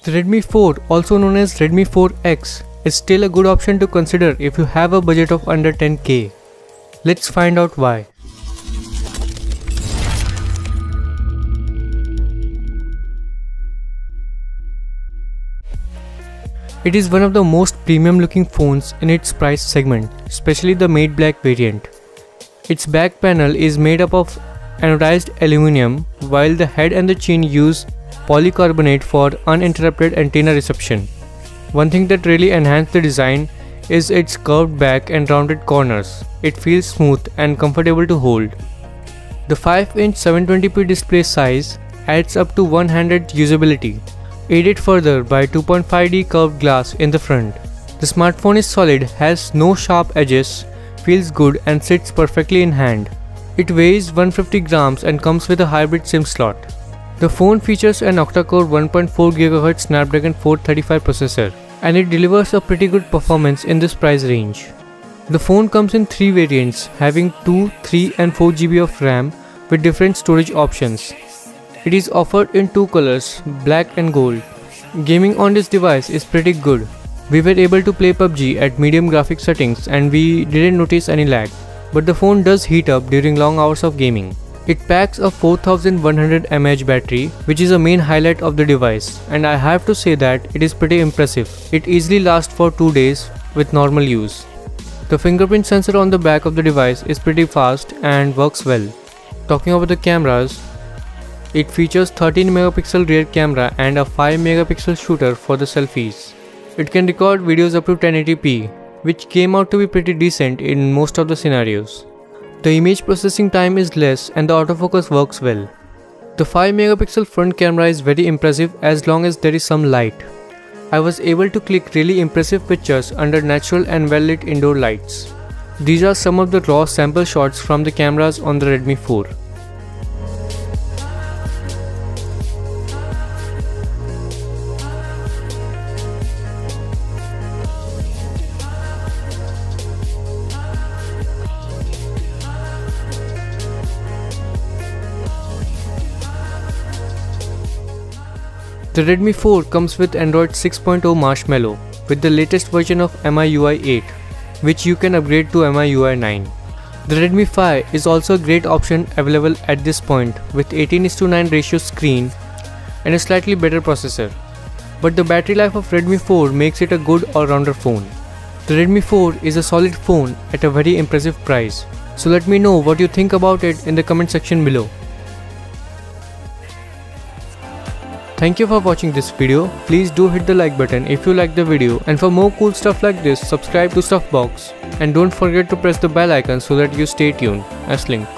The Redmi 4, also known as Redmi 4X, is still a good option to consider if you have a budget of under 10k. Let's find out why. It is one of the most premium looking phones in its price segment, especially the matte black variant. Its back panel is made up of anodized aluminum, while the head and the chin use polycarbonate for uninterrupted antenna reception. One thing that really enhanced the design is its curved back and rounded corners. It feels smooth and comfortable to hold. The 5-inch 720p display size adds up to one-handed usability, aided further by 2.5D curved glass in the front. The smartphone is solid, has no sharp edges, feels good and sits perfectly in hand. It weighs 150 grams and comes with a hybrid SIM slot. The phone features an octa-core 1.4 GHz Snapdragon 435 processor, and it delivers a pretty good performance in this price range. The phone comes in 3 variants, having 2, 3 and 4 GB of RAM with different storage options. It is offered in 2 colors, black and gold. Gaming on this device is pretty good. We were able to play PUBG at medium graphics settings and we didn't notice any lag. But the phone does heat up during long hours of gaming. It packs a 4100 mAh battery, which is a main highlight of the device, and I have to say that it is pretty impressive. It easily lasts for 2 days with normal use. The fingerprint sensor on the back of the device is pretty fast and works well. Talking about the cameras, it features 13 megapixel rear camera and a 5 megapixel shooter for the selfies. It can record videos up to 1080p, which came out to be pretty decent in most of the scenarios. The image processing time is less and the autofocus works well. The 5 megapixel front camera is very impressive as long as there is some light. I was able to click really impressive pictures under natural and well lit indoor lights. These are some of the raw sample shots from the cameras on the Redmi 4. The Redmi 4 comes with Android 6.0 Marshmallow with the latest version of MIUI 8, which you can upgrade to MIUI 9. The Redmi 5 is also a great option available at this point with 18:9 ratio screen and a slightly better processor. But the battery life of Redmi 4 makes it a good all-rounder phone. The Redmi 4 is a solid phone at a very impressive price. So let me know what you think about it in the comment section below. Thank you for watching this video. Please do hit the like button if you like the video, and for more cool stuff like this, subscribe to Stuffbox and don't forget to press the bell icon so that you stay tuned. As linked.